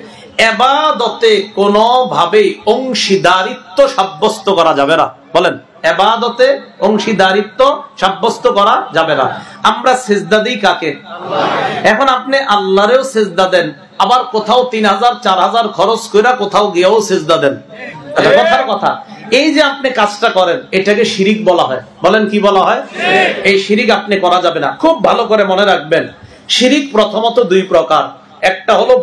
ইবাদতে কোনো ভাবেই অংশীদারিত্ব সাব্যস্ত করা যাবে না। বলেন ইবাদতে অংশীদারিত্ব সাব্যস্ত করা যাবে না। আমরা সিজদা দিই কাকে? এখন আপনি আল্লাহরেও সিজদা দেন, আবার কোথাও 3000 4000 খরচ কইরা কোথাও গিয়েও সিজদা দেন। এটা কথার কথা। এই যে আপনি কাজটা করেন এটাকে শিরিক বলা হয়। বলেন কি বলা হয়? এই শিরিক আপনি করা যাবে না। খুব ভালো করে মনে রাখবেন, শিরিক প্রথমত দুই প্রকার, একটা হলো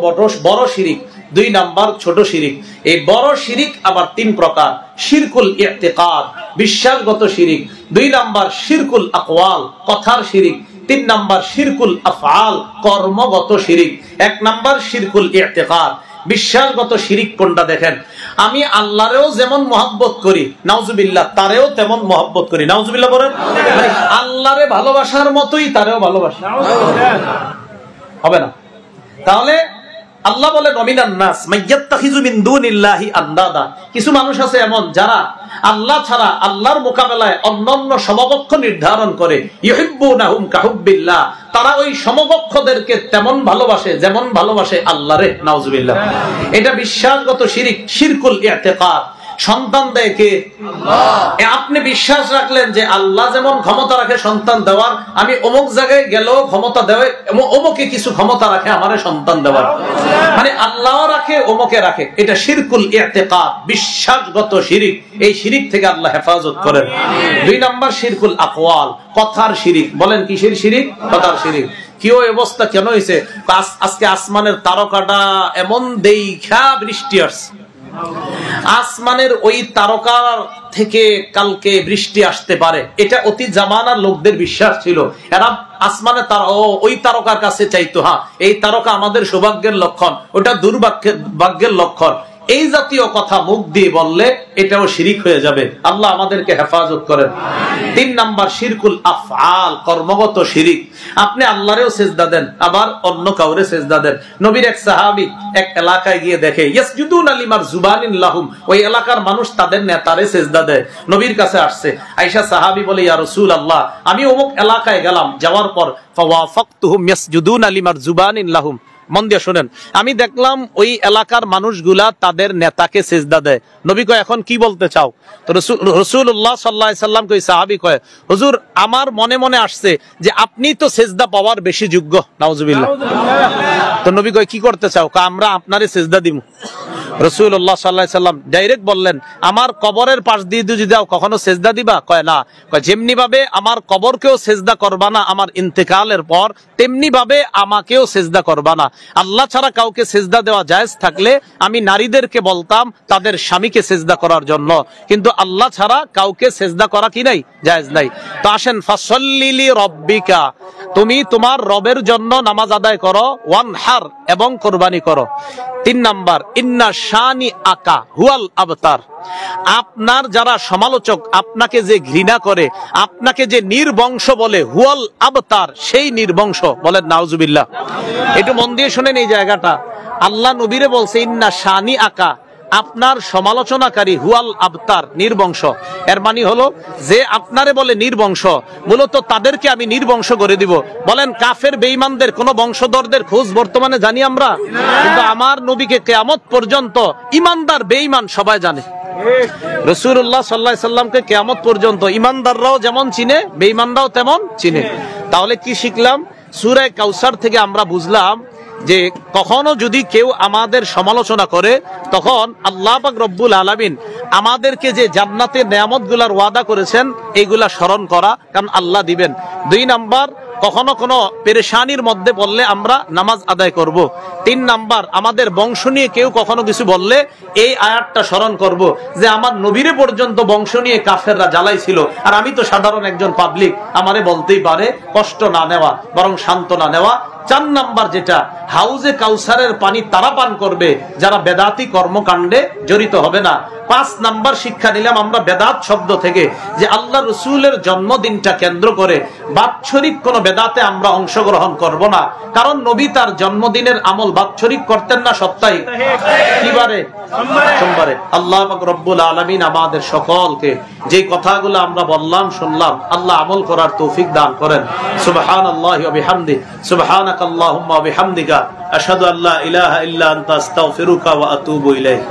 বড় শিরিক, দুই নাম্বার ছোট শিরিক। এই বড় শিরিক আবার তিন প্রকার, শিরকুল ইতিকাদ, বিশ্বাসগত শিরিক, দুই নাম্বার শিরকুল আকওয়াল, কথার শিরিক, তিন নাম্বার শিরকুল আফআল, কর্মগত শিরিক। এক নাম্বার শিরকুল ইতিকাদ, বিশ্বাসগত শিরিক কোনটা দেখেন, আমি আল্লাহরেও যেমন মহব্বত করি নাউজুবিল্লাহ তারেও তেমন মহব্বত করি। নাউজুবিল্লাহ বলেন, মানে আল্লাহরে ভালোবাসার মতোই তারেও ভালোবাসি, হবে না? তাহলে আল্লাহ বলেন ওমিনান নাস মাইয়াত্তাখিযু মিন দুনিল্লাহি আনদাদা, কিছু মানুষ আছে এমন যারা আল্লাহ ছাড়া আল্লাহর মোকাবেলায় অন্যান্য সমকক্ষ নির্ধারণ করে। ইউহিব্বুনাহুম কাহুব্বিল্লাহ, তারা ওই সমকক্ষদেরকে তেমন ভালোবাসে যেমন ভালোবাসে আল্লাহরে। নাউজুবিল্লাহ। এটা বিশ্বাসগত শিরক, শিরকুল ইতিকাদ। সন্তান দেয় কে? আল্লাহ। আপনি বিশ্বাস রাখলেন যে আল্লাহ যেমন ক্ষমতা রাখে সন্তান দেওয়ার, আমি অমুক জায়গায় গেলেও ক্ষমতা দেওয়া, অমুকে কিছু ক্ষমতা রাখে আমারে সন্তান দেওয়ার, মানে আল্লাহ রাখে অমুকে রাখে। এটা শিরকুল ইতিকাদ, বিশ্বাসগত শিরিক। এই শিরিক থেকে আল্লাহ হেফাজত করেন। 2 নম্বর শিরকুল আকওয়াল, কথার শিরিক। বলেন কিসের শিরিক? কথার শিরিক। কি অবস্থা কেন হয়েছে? আজকে আসমানের তারকাটা এমন দেখা বৃষ্টি আসছে, আসমানের ওই তারকার থেকে কালকে বৃষ্টি আসতে পারে, এটা অতি জামানার লোকদের বিশ্বাস ছিল। এরা আসমানে ওই তারকার কাছে চাইতো, হ্যাঁ এই তারকা আমাদের সৌভাগ্যের লক্ষণ, ওটা দুর্ভাগ্যের লক্ষণ। এই জাতীয় কথা মুখ দিয়ে বললে এটাও শিরিক হয়ে যাবে। আল্লাহ আমাদেরকে হেফাজত করেন। 3 নাম্বার শিরকুল আফআল, কর্মগত শিরিক। আপনি আল্লাহরেও সেজদা দেন, আবার অন্য কাউরে সেজদা দেন। নবীর এক সাহাবী এক এলাকায় গিয়ে দেখে ইয়াসজুদুনা লিমারজুবানিন লাহুম, ওই এলাকার মানুষ তাদের নেতারে সেজদা দেয়। নবীর কাছে আসছে। আয়েশা সাহাবী বলে, ইয়া রাসূলুল্লাহ, আমি অমুক এলাকায় গেলাম, যাওয়ার পর ফাওয়াফাকতুহুম ইয়াসজুদুনা লিমারজুবানিন লাহুম। মন দিয়ে শুনেন, আমি দেখলাম ওই এলাকার মানুষগুলা তাদের নেতাকে সেজদা দেয়। নবী কয়, এখন কি বলতে চাও? তো রাসূলুল্লাহ সাল্লাল্লাহু আলাইহি সাল্লাম কই, সাহাবী কয়, হুজুর আমার মনে মনে আসছে যে আপনি তো সেজদা পাওয়ার বেশি যোগ্য। নাউজুবিল্লাহ। তো নবী কয়, কি করতে চাও? কয়, আমরা আপনারে সেজদা দিব। রাসূলুল্লাহ সাল্লাল্লাহু আলাইহি সাল্লাম ডাইরেক্ট বললেন, আমার কবরের পাশ দিয়ে যদি যাও কখনো সেজদা দিবা? কয় না। কয়, যেমনি ভাবে আমার কবরকেও সেজদা করবা না আমার ইন্তেকালের পর, তেমনি ভাবে আমাকেও সেজদা করবা না। আল্লাহ ছাড়া কাউকে সেজদা দেওয়া জায়েজ থাকলে আমি নারীদেরকে বলতাম তাদের স্বামীকে সেজদা করার জন্য, কিন্তু আল্লাহ ছাড়া কাউকে সেজদা করা কি নাই? জায়েজ নাই। তো আসেন, ফাসাল্লি লিরাব্বিকা, তুমি তোমার রবের জন্য নামাজ আদায় করো, ওয়ানহার, এবং কুরবানি করো। 3 নাম্বার ইন্না শানি আকা হুয়াল আবতার, আপনার যারা সমালোচক, আপনাকে যে ঘৃণা করে, আপনাকে যে নির্বংশ বলে, হুয়াল আবতার, সেই নির্বংশ। বলেন নাউজুবিল্লাহ। একটু মন দিয়ে শুনেন এই জায়গাটা। আল্লাহ নবীরে বলছে ইন্না শানি আকা, আপনার সমালোচনাকারী হুয়াল আবতার, নির্বংশ। এর মানে হলো যে আপনারে বলে নির্বংশ, মূলত তাদেরকে আমি নির্বংশ করে দিব। বলেন কাফের বেঈমানদের কোন বংশধরদের খোঁজ বর্তমানে জানি আমরা? কিন্তু আমার নবীকে কিয়ামত পর্যন্ত ইমানদার বেঈমান সবাই জানে। রাসূলুল্লাহ সাল্লাল্লাহু আলাইহি সাল্লামকে কিয়ামত পর্যন্ত ইমানদাররাও যেমন চিনে, বেঈমানরাও তেমন চিনে। তাহলে কি শিখলাম? সূরা কাউসার থেকে আমরা বুঝলাম যে কখনো যদি কেউ আমাদের সমালোচনা করে, তখন আল্লাহ পাক রব্বুল আলামিন আমাদেরকে যে জান্নাতের নেয়ামতগুলার ওয়াদা করেছেন এইগুলা স্মরণ করা, কারণ আল্লাহ দিবেন। 2 নাম্বার, কখনো কোনো পেরেশানির মধ্যে বললে আমরা নামাজ আদায় করব। 3 নাম্বার, আমাদের বংশ নিয়ে কেউ কখনো কিছু বললে এই আয়াতটা স্মরণ করব যে আমার নবীরে পর্যন্ত বংশ নিয়ে কাফেররা জ্বালাইছিল, আর আমি তো সাধারণ একজন পাবলিক, আমারে বলতেই পারে। কষ্ট না নেওয়া, বরং সান্ত্বনা নেওয়া। 4 নাম্বার যেটা, হাউজে কাউসারের পানি তারা পান করবে যারা বেদাতি কর্মকাণ্ডে জড়িত হবে না। 5 নাম্বার শিক্ষা নিলাম আমরা বেদাত শব্দ থেকে, যে আল্লাহ রসুলের জন্মদিনটা কেন্দ্র করে বাৎসরিক কোন বেদাতে আমরা অংশগ্রহণ করব না, কারণ নবী তার জন্মদিনের আমল বাৎসরিক করতেন না, সাপ্তাহিক। কিবারে? সোমবারে। আল্লাহ পাক রব্বুল আলামিন আমাদের সকলকে যে কথাগুলো আমরা বললাম শুনলাম, আল্লাহ আমল করার তৌফিক দান করেন। সুবহানাল্লাহি ওয়া বিহামদিহি, সুবহানাকাল্লাহুম্মা ওয়া বিহামদিকা, আশহাদু আল্লা ইলাহা ইল্লা আনতা, আস্তাগফিরুকা ওয়া আতুবু ইলাইক।